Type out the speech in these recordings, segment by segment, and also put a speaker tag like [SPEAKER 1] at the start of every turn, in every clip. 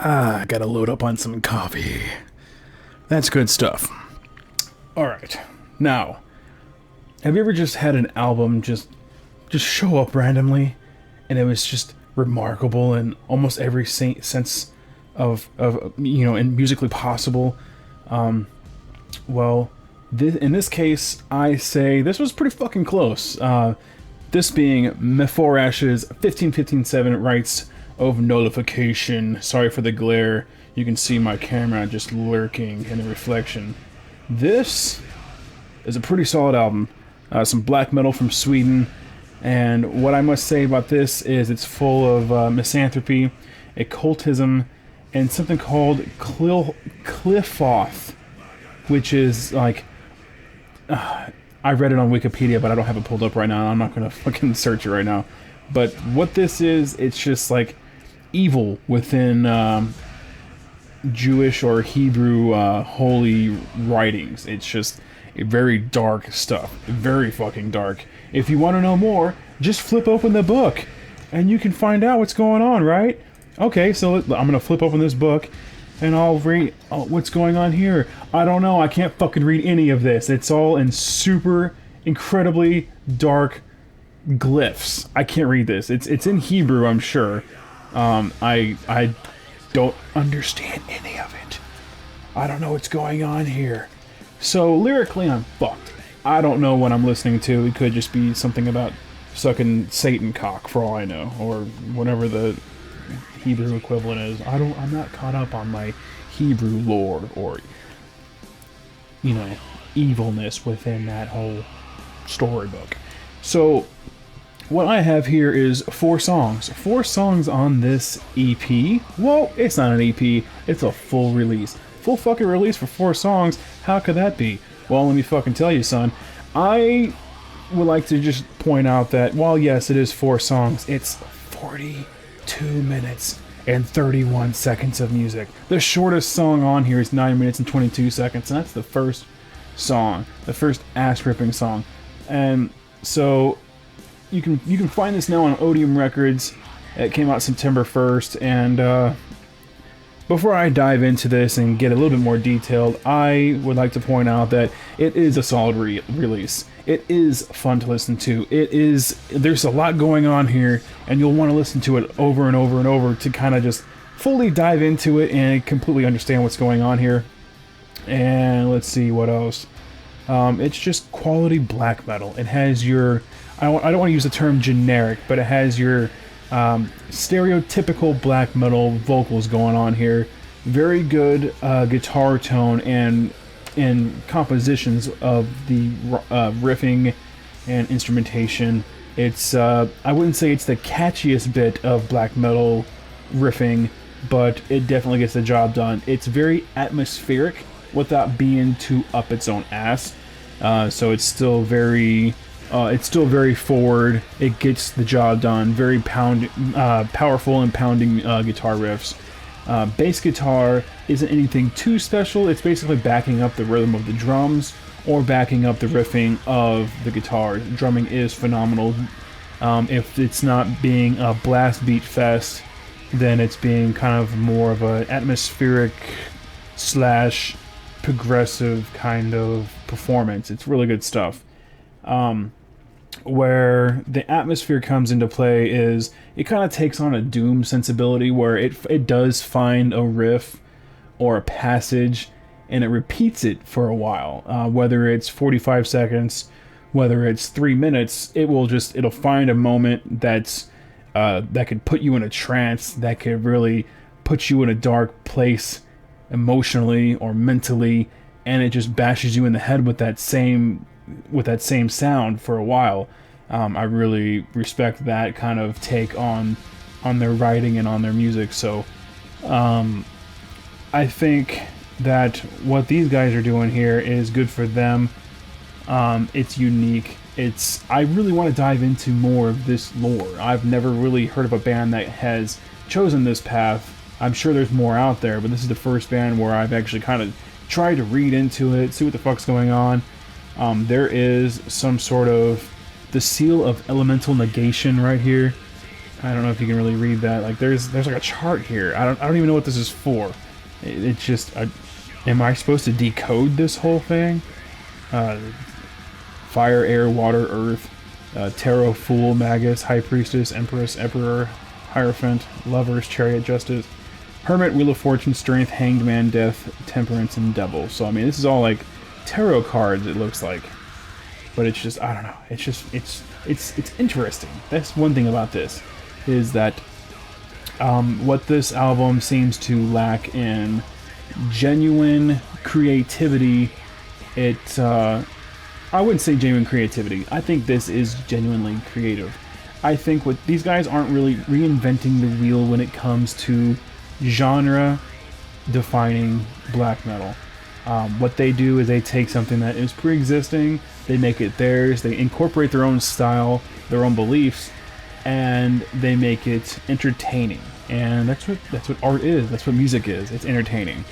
[SPEAKER 1] I gotta load up on some coffee. That's good stuff. Alright, now, have you ever just had an album just show up randomly, and it was just remarkable in almost every sense of and musically possible? Well, in this case, I say this was pretty fucking close. This being Mephorash's 15-15-7 Rites of Nullification. Sorry for the glare. You can see my camera just lurking in the reflection. This is a pretty solid album. Some black metal from Sweden. And what I must say about this is it's full of misanthropy, occultism, and something called Cliffoth, which is like... I read it on Wikipedia, but I don't have it pulled up right now. I'm not going to fucking search it right now. But what this is, it's just like evil within Jewish or Hebrew holy writings. It's just very dark stuff. Very fucking dark. If you want to know more, just flip open the book and you can find out what's going on, right? Okay, so I'm going to flip open this book and I'll read what's going on here. I don't know. I can't fucking read any of this. It's all in super incredibly dark glyphs. I can't read this. It's in Hebrew, I'm sure. I don't understand any of it. I don't know what's going on here. So lyrically, I'm fucked. I don't know what I'm listening to. It could just be something about sucking Satan cock, for all I know, or whatever the Hebrew equivalent is. I'm not caught up on my Hebrew lore or evilness within that whole storybook. So what I have here is 4 songs. 4 songs on this EP. Well, it's not an EP, it's a full release. Full fucking release for 4 songs. How could that be? Well, let me fucking tell you, son. I would like to just point out that while yes, it is 4 songs, it's 42 minutes and 31 seconds of music. The shortest song on here is 9 minutes and 22 seconds, and that's the first song, the first ass-ripping song. And so you can find this now on Odium Records. It came out September 1st, and before I dive into this and get a little bit more detailed, I would like to point out that it is a solid release. It is fun to listen to. There's a lot going on here, and you'll want to listen to it over and over and over to kind of just fully dive into it and completely understand what's going on here. And let's see what else. It's just quality black metal. It has your... I don't want to use the term generic, but it has your stereotypical black metal vocals going on here. Very good guitar tone and compositions of the riffing and instrumentation. It's I wouldn't say it's the catchiest bit of black metal riffing, but it definitely gets the job done. It's very atmospheric without being too up its own ass. So it's still very forward. It gets the job done. Very powerful and pounding guitar riffs. Bass guitar isn't anything too special. It's basically backing up the rhythm of the drums or backing up the riffing of the guitar. Drumming is phenomenal. If it's not being a blast beat fest, then it's being kind of more of an atmospheric / progressive kind of performance. It's really good stuff. Where the atmosphere comes into play is it kind of takes on a doom sensibility where it does find a riff or a passage and it repeats it for a while. Whether it's 45 seconds, whether it's 3 minutes, it'll find a moment that could put you in a trance, that could really put you in a dark place emotionally or mentally, and it just bashes you in the head with that same sound for a while. I really respect that kind of take on their writing and on their music. So I think that what these guys are doing here is good for them. It's unique. I really want to dive into more of this lore. I've never really heard of a band that has chosen this path. I'm sure there's more out there, but this is the first band where I've actually kind of tried to read into it, see what the fuck's going on. There is some sort of the seal of elemental negation right here. I don't know if you can really read that. Like there's like a chart here. I don't even know what this is for. It's just, am I supposed to decode this whole thing? Fire, air, water, earth, tarot, fool, magus, high priestess, empress, emperor, hierophant, lovers, chariot, justice, hermit, wheel of fortune, strength, hanged man, death, temperance, and devil. So I mean, this is all like tarot cards. It looks like, but it's just, I don't know. It's just it's interesting. That's one thing about this, is that what this album seems to lack in genuine creativity. I wouldn't say genuine creativity. I think this is genuinely creative. I think what these guys aren't really reinventing the wheel when it comes to genre defining black metal. What they do is they take something that is pre-existing, they make it theirs, they incorporate their own style, their own beliefs, and they make it entertaining. And that's what art is. That's what music is. It's entertaining.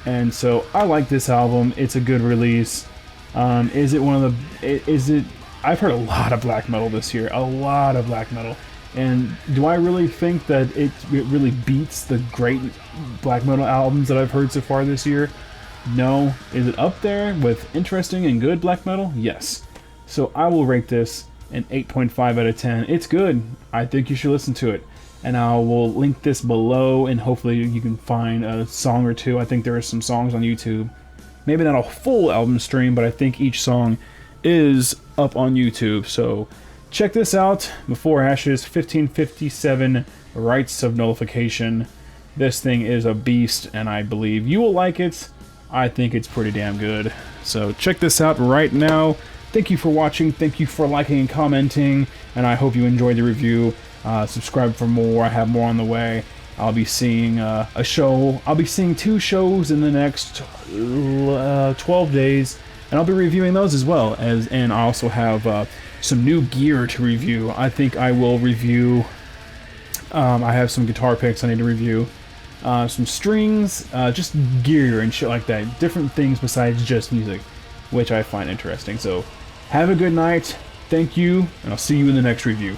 [SPEAKER 1] And so I like this album. It's a good release. Is it one of the? Is it? I've heard a lot of black metal this year. A lot of black metal. And do I really think that it really beats the great black metal albums that I've heard so far this year? No. Is it up there with interesting and good black metal? Yes. So I will rate this an 8.5 out of 10. It's good. I think you should listen to it. And I will link this below, and hopefully you can find a song or two. I think there are some songs on YouTube. Maybe not a full album stream, but I think each song is up on YouTube. So check this out. Mephorash 1557 Rites of Nullification. This thing is a beast, and I believe you will like it. I think it's pretty damn good. So check this out right now. Thank you for watching. Thank you for liking and commenting, and I hope you enjoyed the review. Subscribe for more. I have more on the way. I'll be seeing a show. I'll be seeing 2 shows in the next 12 days, and I'll be reviewing those as well. And I also have some new gear to review. I think I will review. I have some guitar picks I need to review. Some strings, just gear and shit like that. Different things besides just music, which I find interesting. So have a good night. Thank you, and I'll see you in the next review.